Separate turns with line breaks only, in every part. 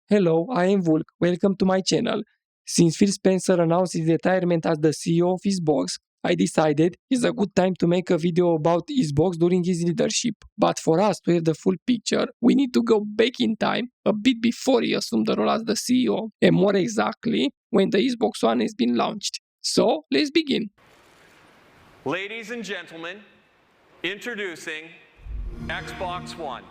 Hello, I am Vulk. Welcome to my channel. Since Phil Spencer announced his retirement as the CEO of Xbox, I decided it's a good time to make a video about Xbox during his leadership. But for us to have the full picture, we need to go back in time, a bit before he assumed the role as the CEO, and more exactly, when the Xbox One has been launched. So, let's begin.
Ladies and gentlemen, introducing Xbox One.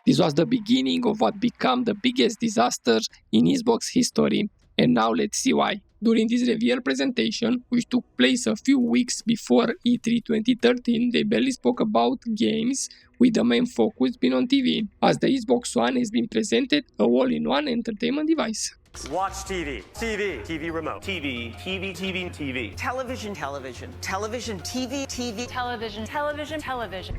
This was the beginning of what became the biggest disaster in Xbox history, and now let's see why. During this reveal presentation, which took place a few weeks before E3 2013, they barely spoke about games, with the main focus being on TV, as the Xbox One has been presented a all-in-one entertainment device.
Watch TV, TV remote, TV, television, TV, television.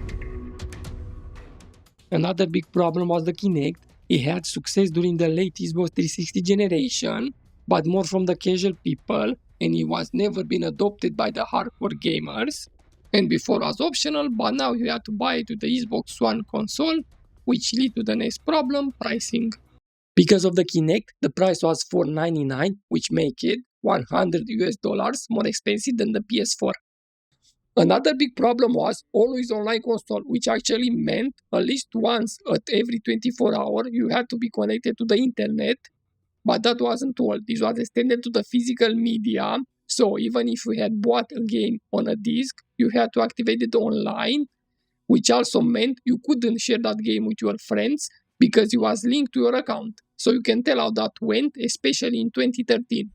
Another big problem was the Kinect. It had success during the late Xbox 360 generation, but more from the casual people, and it was never been adopted by the hardcore gamers. And before was optional, but now you had to buy it with the Xbox One console, which led to the next problem, pricing. Because of the Kinect, the price was $499, which make it $100 more expensive than the PS4. Another big problem was always online console, which actually meant at least once at every 24 hours you had to be connected to the internet. But that wasn't all. This was extended to the physical media. So even if you had bought a game on a disc, you had to activate it online, which also meant you couldn't share that game with your friends because it was linked to your account. So you can tell how that went, especially in 2013.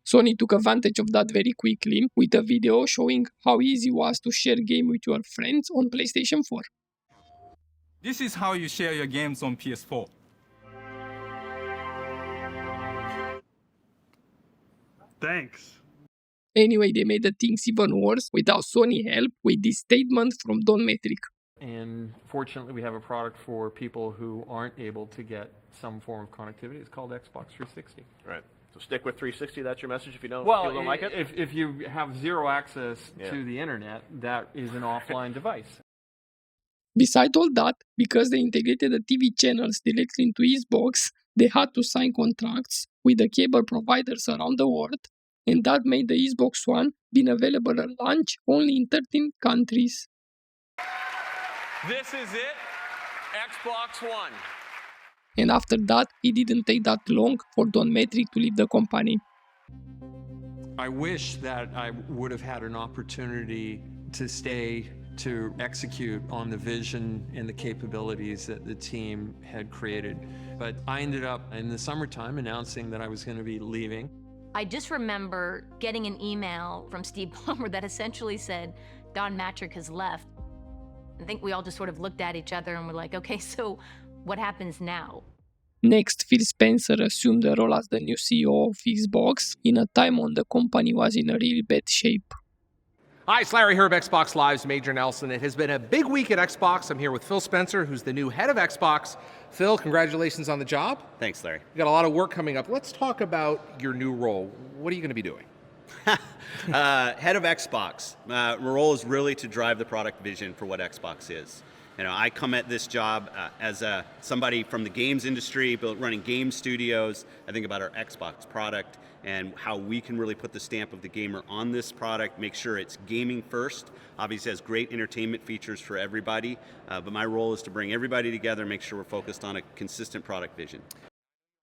Sony took advantage of that very quickly with a video showing how easy it was to share game with your friends on PlayStation 4.
This is how you share your games on PS4.
Thanks.
Anyway, they made the things even worse without Sony help with this statement from Don Metric.
And fortunately, we have a product for people who aren't able to get some form of connectivity. It's called Xbox 360.
Right. So stick with 360. That's your message if you don't like it?
If you have zero access to the internet, that is an offline device.
Besides all that, because they integrated the TV channels directly into Xbox, they had to sign contracts with the cable providers around the world, and that made the Xbox One being available at launch only in 13 countries.
This is it, Xbox One.
And after that, it didn't take that long for Don Metric to leave the company.
I wish that I would have had an opportunity to stay to execute on the vision and the capabilities that the team had created. But I ended up in the summertime announcing that I was going to be leaving.
I just remember getting an email from Steve Ballmer that essentially said, Don Matrick has left. I think we all just sort of looked at each other and were like, okay, so what happens now?
Next, Phil Spencer assumed the role as the new CEO of Xbox in a time when the company was in a really bad shape.
Hi, it's Larry here of Xbox Live's Major Nelson. It has been a big week at Xbox. I'm here with Phil Spencer, who's the new head of Xbox. Phil, congratulations on the job.
Thanks, Larry.
You got a lot of work coming up. Let's talk about your new role. What are you going to be doing?
Head of Xbox. My role is really to drive the product vision for what Xbox is. I come at this job as somebody from the games industry, running game studios. I think about our Xbox product and how we can really put the stamp of the gamer on this product, make sure it's gaming first. Obviously, it has great entertainment features for everybody, but my role is to bring everybody together, make sure we're focused on a consistent product vision.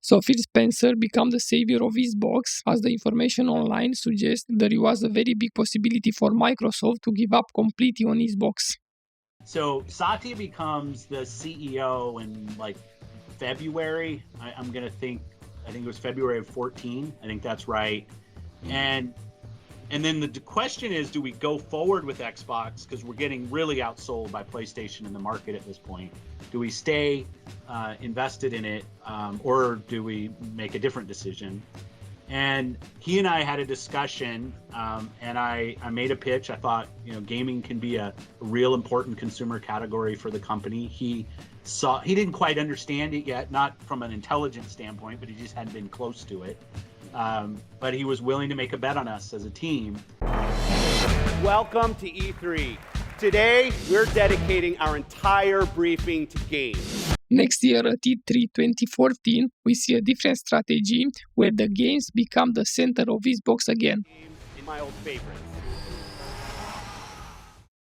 So Phil Spencer became the savior of Xbox, as the information online suggests there was a very big possibility for Microsoft to give up completely on Xbox.
So Satya becomes the CEO in February. I think it was February of 14. I think that's right. And then the question is, do we go forward with Xbox? Because we're getting really outsold by PlayStation in the market at this point. Do we stay invested in it, or do we make a different decision? And he and I had a discussion, and I made a pitch. I thought, gaming can be a real important consumer category for the company. He didn't quite understand it yet, not from an intelligence standpoint, but he just hadn't been close to it. But he was willing to make a bet on us as a team.
Welcome to E3. Today, we're dedicating our entire briefing to games.
Next year at E3 2014, we see a different strategy where the games become the center of Xbox again.
In my old favorites.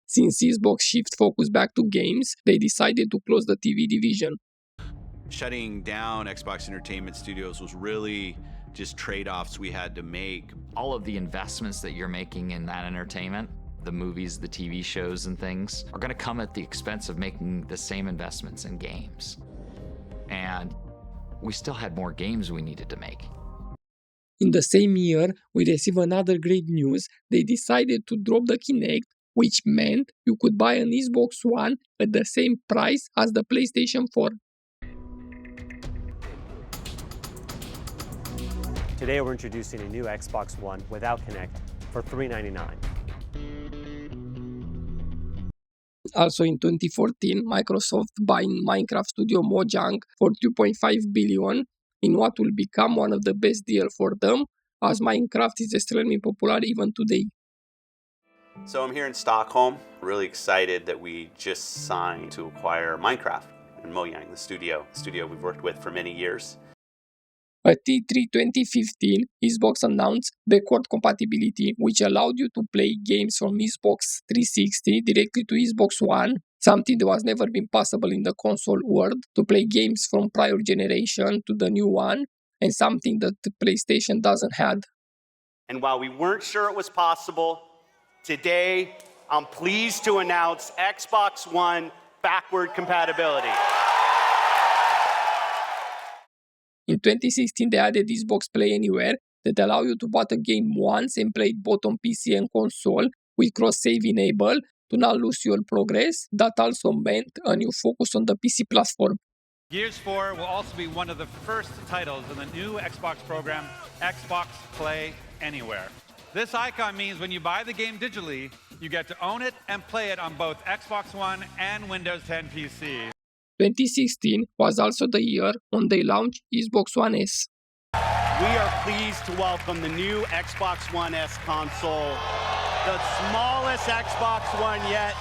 Since Xbox shift focus back to games, they decided to close the TV division.
Shutting down Xbox Entertainment Studios was really just trade-offs we had to make.
All of the investments that you're making in that entertainment, the movies, the TV shows and things, are going to come at the expense of making the same investments in games. And we still had more games we needed to make.
In the same year, we receive another great news. They decided to drop the Kinect, which meant you could buy an Xbox One at the same price as the PlayStation 4.
Today we're introducing a new Xbox One without Kinect for $399.
Also in 2014, Microsoft buying Minecraft studio Mojang for $2.5 billion in what will become one of the best deals for them, as Minecraft is extremely popular even today.
So I'm here in Stockholm, really excited that we just signed to acquire Minecraft and Mojang, the studio we've worked with for many years.
At E3 2015, Xbox announced backward compatibility, which allowed you to play games from Xbox 360 directly to Xbox One, something that was never been possible in the console world, to play games from prior generation to the new one, and something that the PlayStation doesn't have.
And while we weren't sure it was possible, today I'm pleased to announce Xbox One backward compatibility.
In 2016, they added Xbox Play Anywhere that allow you to buy a game once and play it both on PC and console with cross-save enabled to not lose your progress. That also meant a new focus on the PC platform.
Gears 4 will also be one of the first titles in the new Xbox program, Xbox Play Anywhere. This icon means when you buy the game digitally, you get to own it and play it on both Xbox One and Windows 10 PC.
2016 was also the year when they launched Xbox One S.
We are pleased to welcome the new Xbox One S console, the smallest Xbox One yet,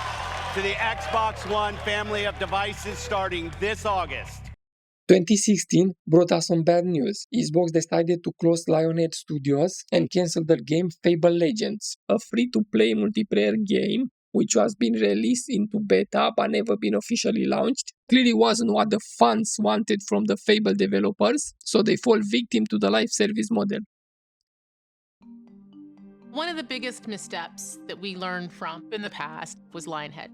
to the Xbox One family of devices starting this August.
2016 brought us some bad news. Xbox decided to close Lionhead Studios and cancel their game Fable Legends, a free-to-play multiplayer game which was being released into beta but never been officially launched. Clearly wasn't what the fans wanted from the Fable developers, so they fall victim to the live service model.
One of the biggest missteps that we learned from in the past was Lionhead.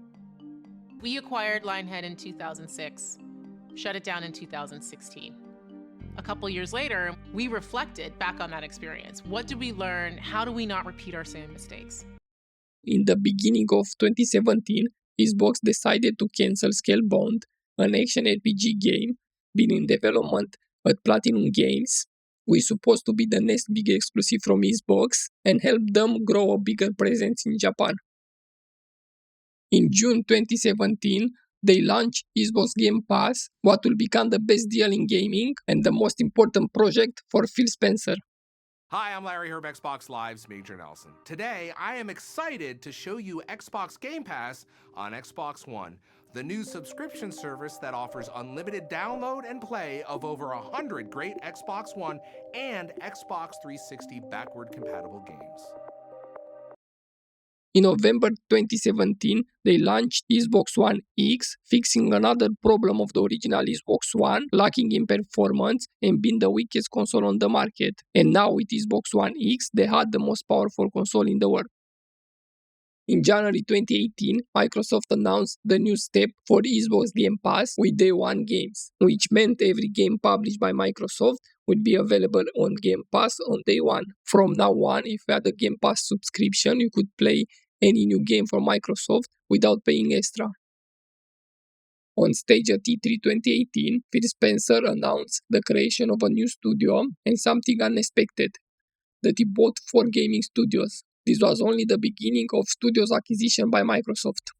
We acquired Lionhead in 2006, shut it down in 2016. A couple years later, we reflected back on that experience. What did we learn? How do we not repeat our same mistakes?
In the beginning of 2017, Xbox decided to cancel Scalebound, an action RPG game been in development at Platinum Games, which is supposed to be the next big exclusive from Xbox and help them grow a bigger presence in Japan. In June 2017, they launched Xbox Game Pass, what will become the best deal in gaming and the most important project for Phil Spencer.
Hi, I'm Larry Herb, Xbox Live's Major Nelson. Today, I am excited to show you Xbox Game Pass on Xbox One, the new subscription service that offers unlimited download and play of over 100 great Xbox One and Xbox 360 backward compatible games.
In November 2017, they launched Xbox One X, fixing another problem of the original Xbox One, lacking in performance and being the weakest console on the market. And now with Xbox One X, they had the most powerful console in the world. In January 2018, Microsoft announced the new step for Xbox Game Pass with Day One games, which meant every game published by Microsoft would be available on Game Pass on Day One. From now on, if you had a Game Pass subscription, you could play any new game from Microsoft without paying extra. On stage at E3 2018, Phil Spencer announced the creation of a new studio and something unexpected, that he bought 4 gaming studios. This was only the beginning of studios acquisition by Microsoft.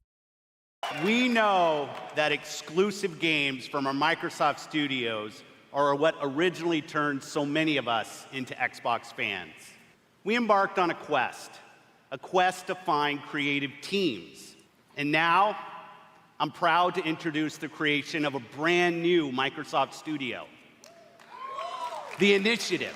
We know that exclusive games from our Microsoft studios are what originally turned so many of us into Xbox fans. We embarked on a quest to find creative teams. And now, I'm proud to introduce the creation of a brand new Microsoft studio. The Initiative.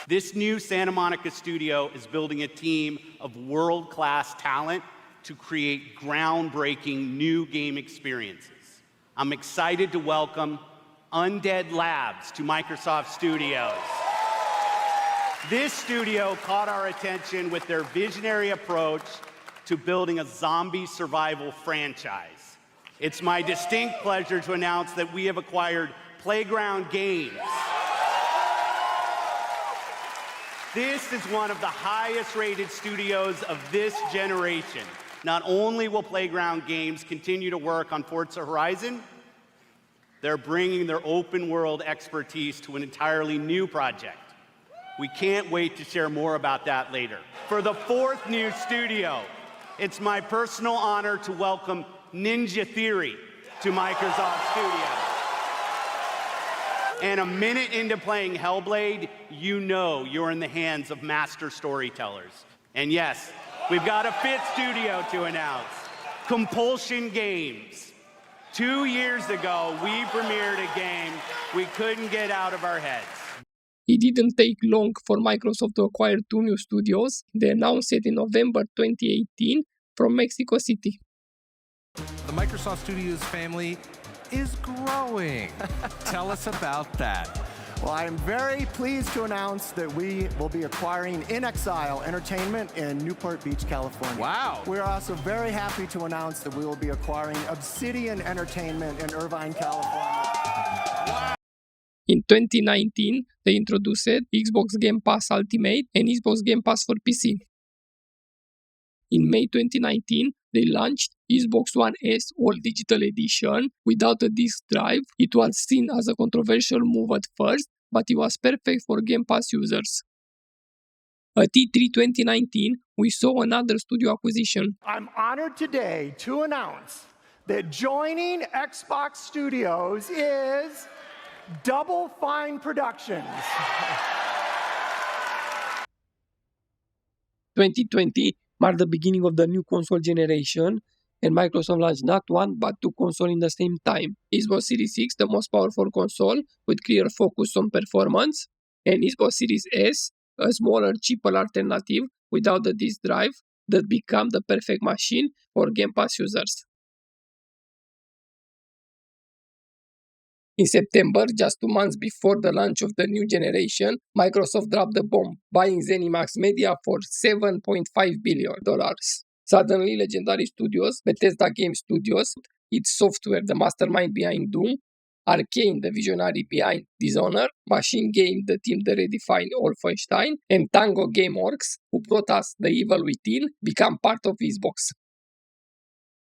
This new Santa Monica studio is building a team of world-class talent to create groundbreaking new game experiences. I'm excited to welcome Undead Labs to Microsoft Studios. This studio caught our attention with their visionary approach to building a zombie survival franchise. It's my distinct pleasure to announce that we have acquired Playground Games. This is one of the highest-rated studios of this generation. Not only will Playground Games continue to work on Forza Horizon, they're bringing their open-world expertise to an entirely new project. We can't wait to share more about that later. For the fourth new studio, it's my personal honor to welcome Ninja Theory to Microsoft Studios. And a minute into playing Hellblade, you know you're in the hands of master storytellers. And yes, we've got a fifth studio to announce, Compulsion Games. 2 years ago, we premiered a game we couldn't get out of our heads.
It didn't take long for Microsoft to acquire 2 new studios. They announced it in November 2018 from Mexico City.
The Microsoft Studios family is growing. Tell us about that.
Well, I am very pleased to announce that we will be acquiring In Exile Entertainment in Newport Beach, California.
Wow.
We're also very happy to announce that we will be acquiring Obsidian Entertainment in Irvine, California.
Wow.
In 2019, they introduced Xbox Game Pass Ultimate and Xbox Game Pass for PC. In May 2019, they launched Xbox One S All Digital Edition without a disk drive. It was seen as a controversial move at first, but it was perfect for Game Pass users. At E3 2019, we saw another studio acquisition.
I'm honored today to announce that joining Xbox Studios is Double Fine Productions.
2020 marked the beginning of the new console generation, and Microsoft launched not one but 2 consoles in the same time. Xbox Series X, the most powerful console, with clear focus on performance, and Xbox Series S, a smaller, cheaper alternative without the disk drive that became the perfect machine for Game Pass users. In September, just 2 months before the launch of the new generation, Microsoft dropped the bomb, buying ZeniMax Media for $7.5 billion. Suddenly, legendary studios, Bethesda Game Studios, its software the mastermind behind Doom, Arcane the visionary behind Dishonored, Machine Game the team that redefined Wolfenstein, and Tango Gameworks, who brought us The Evil Within, become part of Xbox.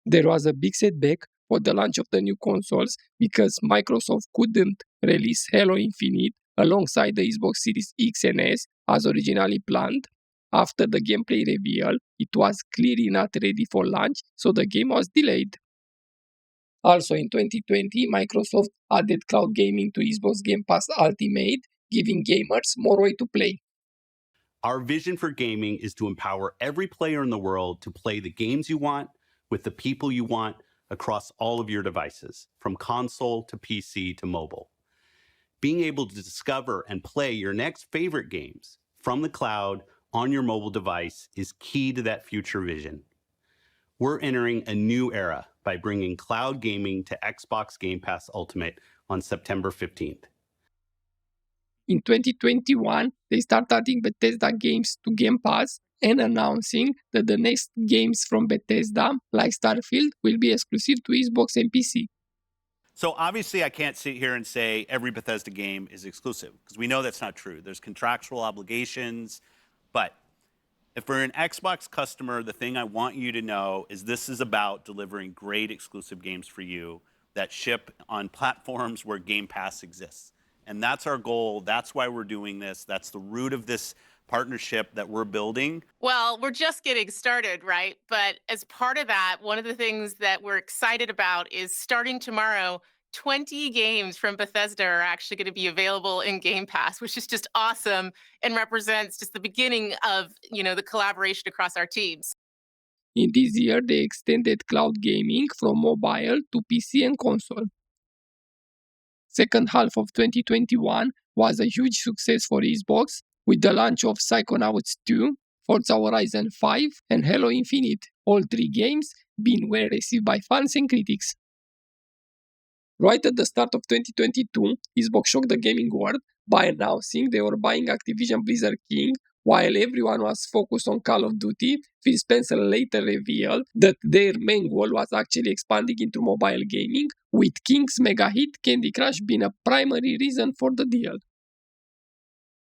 There was a big setback for the launch of the new consoles because Microsoft couldn't release Halo Infinite alongside the Xbox Series X and S as originally planned. After the gameplay reveal, it was clearly not ready for launch, so the game was delayed. Also in 2020, Microsoft added cloud gaming to Xbox Game Pass Ultimate, giving gamers more way to play.
Our vision for gaming is to empower every player in the world to play the games you want with the people you want across all of your devices, from console to PC to mobile. Being able to discover and play your next favorite games from the cloud on your mobile device is key to that future vision. We're entering a new era by bringing cloud gaming to Xbox Game Pass Ultimate on September 15th.
In 2021, they started adding Bethesda games to Game Pass and announcing that the next games from Bethesda, like Starfield, will be exclusive to Xbox and PC.
So obviously I can't sit here and say every Bethesda game is exclusive, because we know that's not true. There's contractual obligations, but if we're an Xbox customer, the thing I want you to know is this is about delivering great exclusive games for you that ship on platforms where Game Pass exists. And that's our goal. That's why we're doing this. That's the root of this partnership that we're building.
Well, we're just getting started, right? But as part of that, one of the things that we're excited about is starting tomorrow, 20 games from Bethesda are actually going to be available in Game Pass, which is just awesome and represents just the beginning of, the collaboration across our teams.
In this year, they extended cloud gaming from mobile to PC and console. Second half of 2021 was a huge success for Xbox with the launch of Psychonauts 2, Forza Horizon 5, and Halo Infinite, all three games being well received by fans and critics. Right at the start of 2022, Xbox shocked the gaming world by announcing they were buying Activision Blizzard King. While everyone was focused on Call of Duty, Phil Spencer later revealed that their main goal was actually expanding into mobile gaming, with King's mega hit Candy Crush being a primary reason for the deal.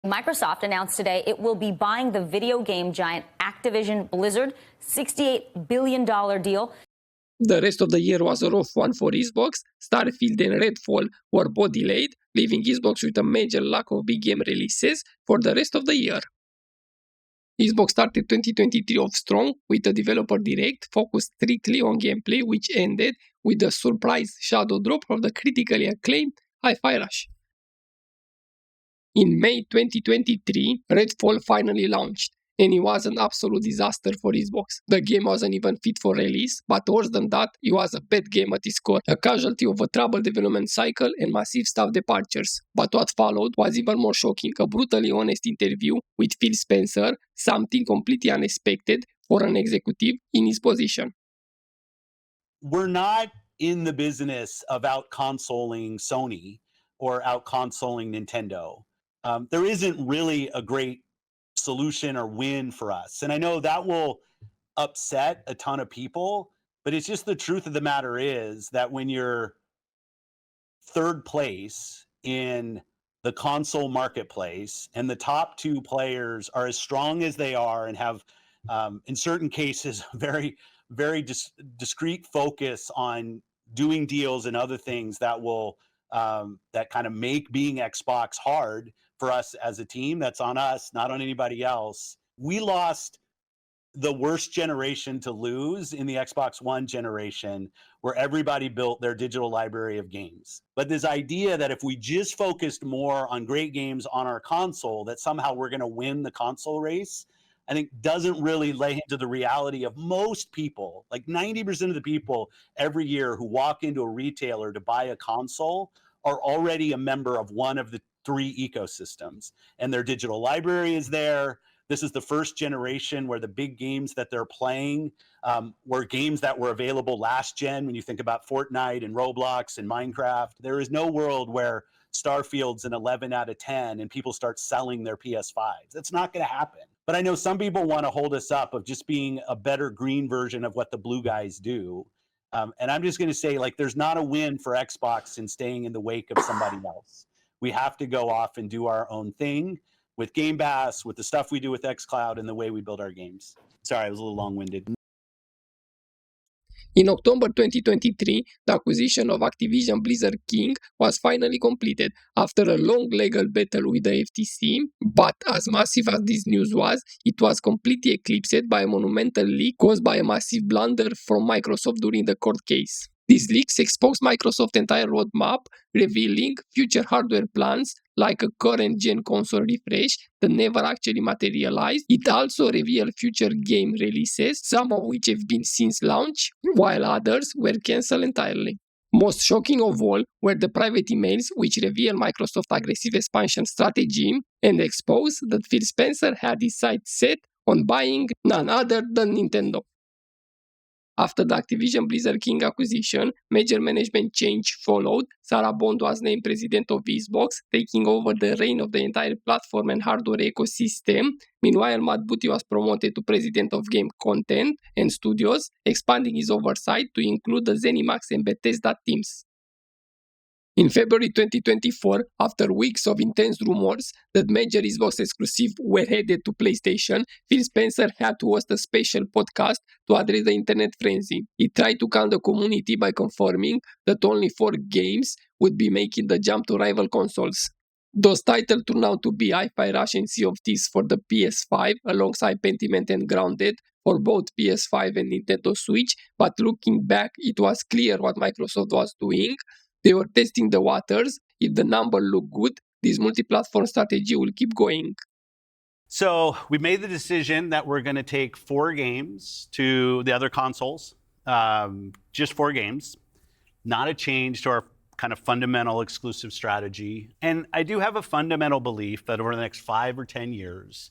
Microsoft announced today it will be buying the video game giant Activision Blizzard, $68 billion deal.
The rest of the year was a rough one for Xbox. Starfield and Redfall were both delayed, leaving Xbox with a major lack of big game releases for the rest of the year. Xbox started 2023 off strong with a developer direct focused strictly on gameplay, which ended with the surprise shadow drop of the critically acclaimed Hi-Fi Rush. In May 2023, Redfall finally launched, and it was an absolute disaster for Xbox. The game wasn't even fit for release, but worse than that, it was a bad game at its core, a casualty of a troubled development cycle and massive staff departures. But what followed was even more shocking, a brutally honest interview with Phil Spencer, something completely unexpected for an executive in his position.
We're not in the business of out-consoling Sony or out-consoling Nintendo. There isn't really a great solution or win for us. And I know that will upset a ton of people, but it's just the truth of the matter is that when you're third place in the console marketplace and the top two players are as strong as they are and have, in certain cases, very discrete focus on doing deals and other things that will that kind of make being Xbox hard for us as a team. That's on us, not on anybody else. We lost the worst generation to lose in the Xbox One generation, where everybody built their digital library of games. But this idea that if we just focused more on great games on our console, that somehow we're going to win the console race, I think doesn't really lay into the reality of most people. Like 90% of the people every year who walk into a retailer to buy a console are already a member of one of the three ecosystems, and their digital library is there. This is the first generation where the big games that they're playing were games that were available last gen. When you think about Fortnite and Roblox and Minecraft, there is no world where Starfield's an 11 out of 10 and people start selling their PS5s. That's not going to happen. But I know some people want to hold us up of just being a better green version of what the blue guys do. And I'm just going to say, like, there's not a win for Xbox in staying in the wake of somebody else. We have to go off and do our own thing with Game Pass, with the stuff we do with xCloud, and the way we build our games. Sorry, I was a little long-winded.
In October 2023, the acquisition of Activision Blizzard King was finally completed after a long legal battle with the FTC, but as massive as this news was, it was completely eclipsed by a monumental leak caused by a massive blunder from Microsoft during the court case. These leaks exposed Microsoft's entire roadmap, revealing future hardware plans like a current-gen console refresh that never actually materialized. It also revealed future game releases, some of which have been since launch, while others were cancelled entirely. Most shocking of all were the private emails which reveal Microsoft's aggressive expansion strategy and expose that Phil Spencer had his sights set on buying none other than Nintendo. After the Activision Blizzard King acquisition, major management change followed. Sarah Bond was named president of Xbox, taking over the reign of the entire platform and hardware ecosystem. Meanwhile, Matt Booty was promoted to president of game content and studios, expanding his oversight to include the ZeniMax and Bethesda teams. In February 2024, after weeks of intense rumors that major Xbox exclusives were headed to PlayStation, Phil Spencer had to host a special podcast to address the internet frenzy. He tried to calm the community by confirming that only 4 games would be making the jump to rival consoles. Those titles turned out to be Hi-Fi Rush and Sea of Thieves for the PS5, alongside Pentiment and Grounded for both PS5 and Nintendo Switch, but looking back, it was clear what Microsoft was doing. They were testing the waters. If the numbers look good, this multi-platform strategy will keep going.
So we made the decision that we're going to take 4 games to the other consoles, just 4 games, not a change to our kind of fundamental exclusive strategy. And I do have a fundamental belief that over the next 5 or 10 years,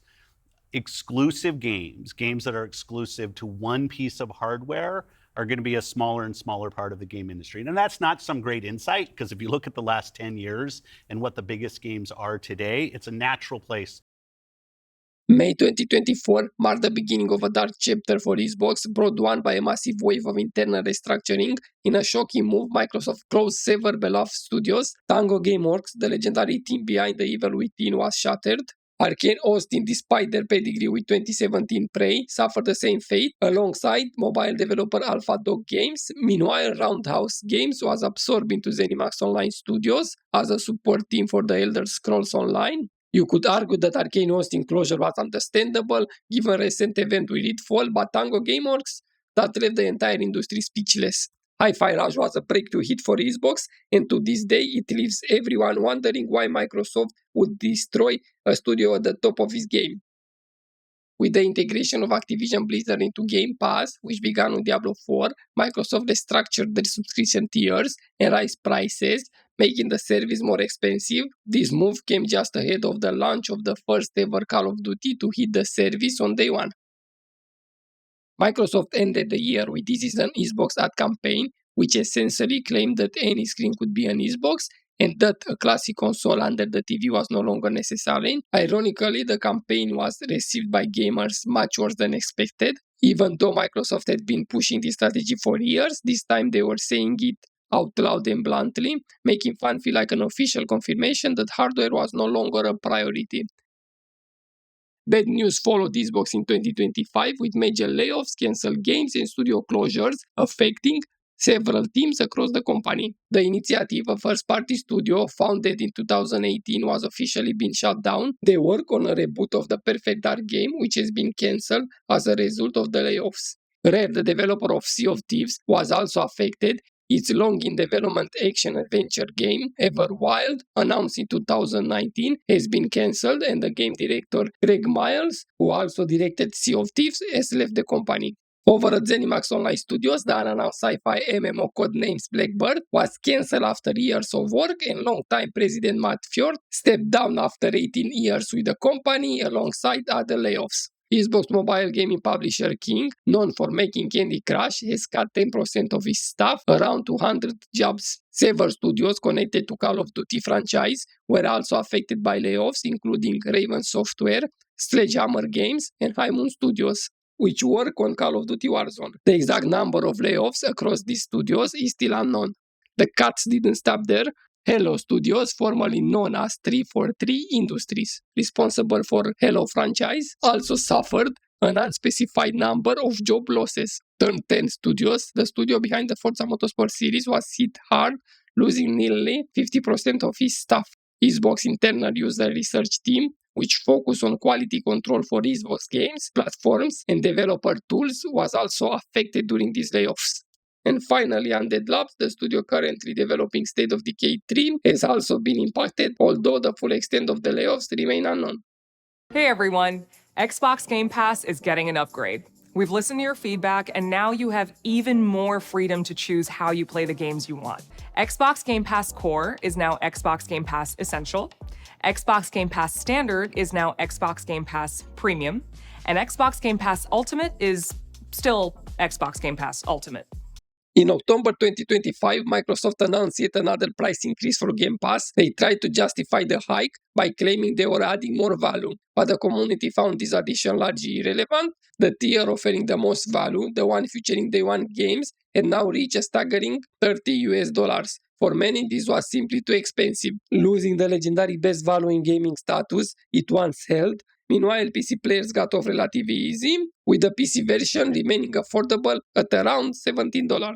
exclusive games that are exclusive to one piece of hardware, are going to be a smaller and smaller part of the game industry. And that's not some great insight, because if you look at the last 10 years and what the biggest games are today, it's a natural place.
May 2024 marked the beginning of a dark chapter for Xbox, brought on by a massive wave of internal restructuring. In a shocking move, Microsoft closed several beloved studios. Tango Gameworks, the legendary team behind The Evil Within, was shattered. Arcane Austin, despite their pedigree with 2017 Prey, suffered the same fate alongside mobile developer Alpha Dog Games. Meanwhile, Roundhouse Games was absorbed into ZeniMax Online Studios as a support team for The Elder Scrolls Online. You could argue that Arcane Austin closure was understandable given recent event with Redfall, but Tango Gameworks, that left the entire industry speechless. Hi-Fi Rush was a breakthrough hit for Xbox, and to this day it leaves everyone wondering why Microsoft would destroy a studio at the top of its game. With the integration of Activision Blizzard into Game Pass, which began with Diablo 4, Microsoft restructured their subscription tiers and raised prices, making the service more expensive. This move came just ahead of the launch of the first ever Call of Duty to hit the service on day 1. Microsoft ended the year with This Is an Xbox ad campaign, which essentially claimed that any screen could be an Xbox and that a classic console under the TV was no longer necessary. Ironically, the campaign was received by gamers much worse than expected. Even though Microsoft had been pushing this strategy for years, this time they were saying it out loud and bluntly, making fun feel like an official confirmation that hardware was no longer a priority. Bad news followed Xbox in 2025 with major layoffs, cancelled games, and studio closures affecting several teams across the company. The initiative, a first-party studio founded in 2018, was officially been shut down. They work on a reboot of the Perfect Dark game, which has been cancelled as a result of the layoffs. Rare, the developer of Sea of Thieves, was also affected. Its long-in-development action-adventure game, Everwild, announced in 2019, has been cancelled, and the game director Greg Miles, who also directed Sea of Thieves, has left the company. Over at ZeniMax Online Studios, the unannounced sci-fi MMO codenamed Blackbird was cancelled after years of work, and longtime president Matt Fjord stepped down after 18 years with the company alongside other layoffs. Xbox mobile gaming publisher King, known for making Candy Crush, has cut 10% of its staff, around 200 jobs. Several studios connected to Call of Duty franchise were also affected by layoffs, including Raven Software, Sledgehammer Games, and High Moon Studios, which work on Call of Duty Warzone. The exact number of layoffs across these studios is still unknown. The cuts didn't stop there. Hello Studios, formerly known as 343 Industries, responsible for Halo franchise, also suffered an unspecified number of job losses. Turn 10 Studios, the studio behind the Forza Motorsport series, was hit hard, losing nearly 50% of its staff. Xbox internal user research team, which focused on quality control for Xbox games, platforms, and developer tools, was also affected during these layoffs. And finally, Undead Labs, the studio currently developing State of Decay 3, has also been impacted, although the full extent of the layoffs remain unknown.
Hey everyone, Xbox Game Pass is getting an upgrade. We've listened to your feedback, and now you have even more freedom to choose how you play the games you want. Xbox Game Pass Core is now Xbox Game Pass Essential. Xbox Game Pass Standard is now Xbox Game Pass Premium. And Xbox Game Pass Ultimate is still Xbox Game Pass Ultimate.
In October 2025, Microsoft announced yet another price increase for Game Pass. They tried to justify the hike by claiming they were adding more value, but the community found this addition largely irrelevant. The tier offering the most value, the one featuring Day One games, had now reached a staggering $30. For many, this was simply too expensive, losing the legendary best value in gaming status it once held. Meanwhile, PC players got off relatively easy, with the PC version remaining affordable at around $17.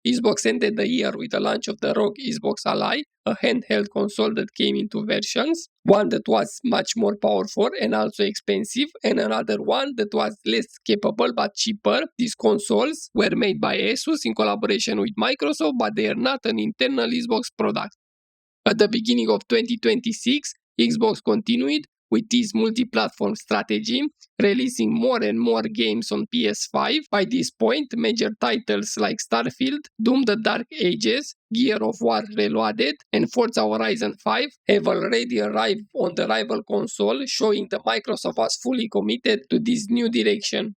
Xbox ended the year with the launch of the ROG Xbox Ally, a handheld console that came in 2 versions, one that was much more powerful and also expensive, and another one that was less capable but cheaper. These consoles were made by Asus in collaboration with Microsoft, but they are not an internal Xbox product. At the beginning of 2026, Xbox continued with this multi-platform strategy, releasing more and more games on PS5. By this point, major titles like Starfield, Doom the Dark Ages, Gear of War Reloaded, and Forza Horizon 5 have already arrived on the rival console, showing that Microsoft was fully committed to this new direction.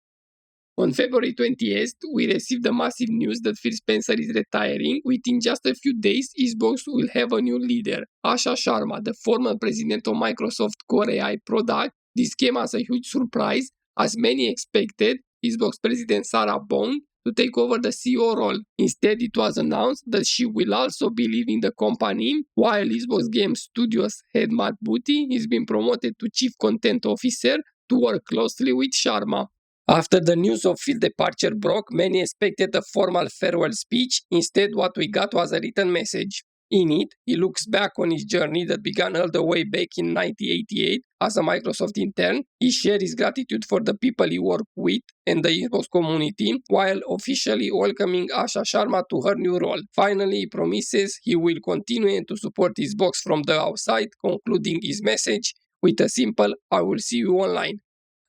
On February 28th, we received the massive news that Phil Spencer is retiring. Within just a few days, Xbox will have a new leader, Asha Sharma, the former president of Microsoft Core AI product. This came as a huge surprise, as many expected Xbox president Sarah Bond to take over the CEO role. Instead, it was announced that she will also be leaving the company, while Xbox Game Studios head Matt Booty is being promoted to Chief Content Officer to work closely with Sharma. After the news of Phil's departure broke, many expected a formal farewell speech. Instead, what we got was a written message. In it, he looks back on his journey that began all the way back in 1988 as a Microsoft intern. He shared his gratitude for the people he worked with and the Xbox community, while officially welcoming Asha Sharma to her new role. Finally, he promises he will continue to support Xbox from the outside, concluding his message with a simple "I will see you online."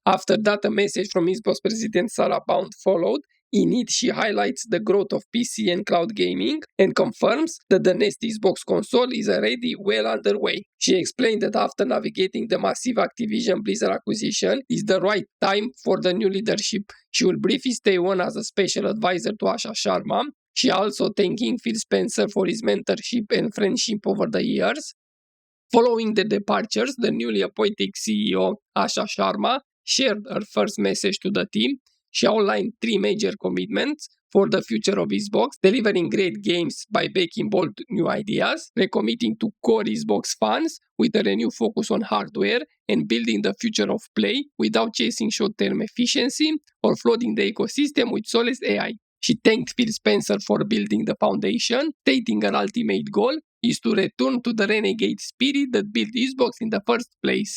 After that, a message from Xbox President Sarah Bond followed. In it, she highlights the growth of PC and cloud gaming and confirms that the next Xbox console is already well underway. She explained that after navigating the massive Activision Blizzard acquisition, is the right time for the new leadership. She will briefly stay on as a special advisor to Asha Sharma. She also thanking Phil Spencer for his mentorship and friendship over the years. Following the departures, the newly appointed CEO, Asha Sharma, shared her first message to the team. She outlined 3 major commitments for the future of Xbox: delivering great games by backing bold new ideas, recommitting to core Xbox fans with a renewed focus on hardware, and building the future of play without chasing short-term efficiency or flooding the ecosystem with soulless AI. She thanked Phil Spencer for building the foundation, stating her ultimate goal is to return to the renegade spirit that built Xbox in the first place.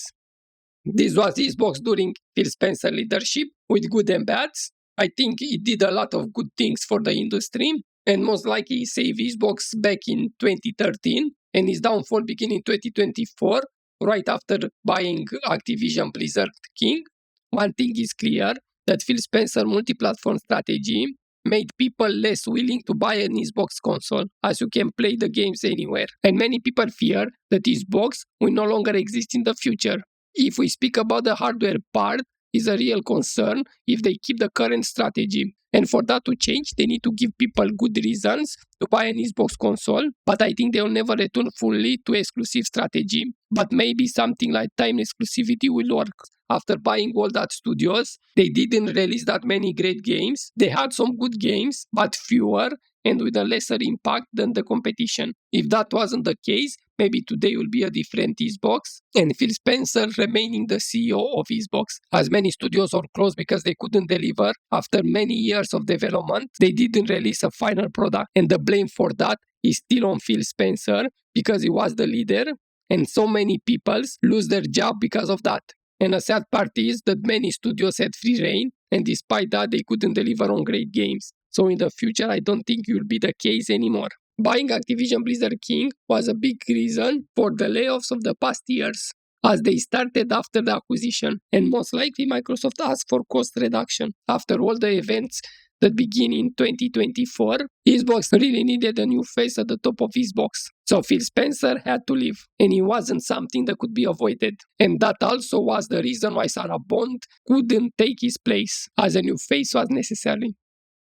This was Xbox during Phil Spencer leadership, with good and bads. I think it did a lot of good things for the industry, and most likely he saved Xbox back in 2013, and his downfall began in 2024, right after buying Activision Blizzard King. One thing is clear, that Phil Spencer multi-platform strategy made people less willing to buy an Xbox console, as you can play the games anywhere. And many people fear that Xbox will no longer exist in the future. If we speak about the hardware part, is a real concern if they keep the current strategy. And for that to change, they need to give people good reasons to buy an Xbox console, but I think they will never return fully to exclusive strategy. But maybe something like time exclusivity will work. After buying all that studios, they didn't release that many great games. They had some good games, but fewer and with a lesser impact than the competition. If that wasn't the case, maybe today will be a different Xbox, and Phil Spencer remaining the CEO of Xbox. As many studios are closed because they couldn't deliver. After many years of development, they didn't release a final product, and the blame for that is still on Phil Spencer because he was the leader, and so many people lose their job because of that. And a sad part is that many studios had free reign, and despite that, they couldn't deliver on great games. So in the future, I don't think it will be the case anymore. Buying Activision Blizzard King was a big reason for the layoffs of the past years, as they started after the acquisition, and most likely Microsoft asked for cost reduction. After all the events that begin in 2024, Xbox really needed a new face at the top of Xbox. So Phil Spencer had to leave, and it wasn't something that could be avoided. And that also was the reason why Sarah Bond couldn't take his place, as a new face was necessary.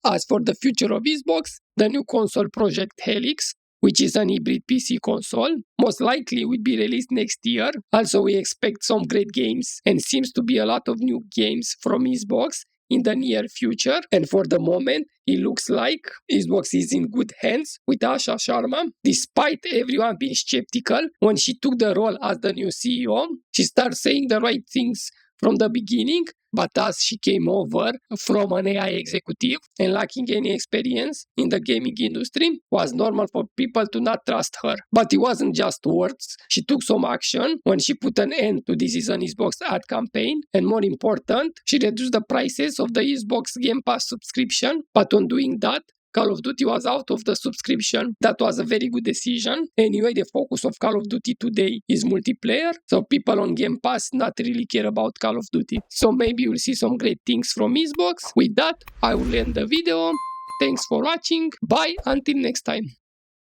As for the future of Xbox, the new console Project Helix, which is an hybrid PC console, most likely will be released next year. Also, we expect some great games, and seems to be a lot of new games from Xbox in the near future. And for the moment, it looks like Xbox is in good hands with Asha Sharma. Despite everyone being skeptical when she took the role as the new CEO, she started saying the right things from the beginning, but as she came over from an AI executive and lacking any experience in the gaming industry, was normal for people to not trust her. But it wasn't just words. She took some action when she put an end to This Is an Xbox ad campaign, and more important, she reduced the prices of the Xbox Game Pass subscription. But on doing that, Call of Duty was out of the subscription. That was a very good decision. Anyway, the focus of Call of Duty today is multiplayer, so people on Game Pass not really care about Call of Duty. So maybe you'll see some great things from Xbox. With that, I will end the video. Thanks for watching. Bye, until next time.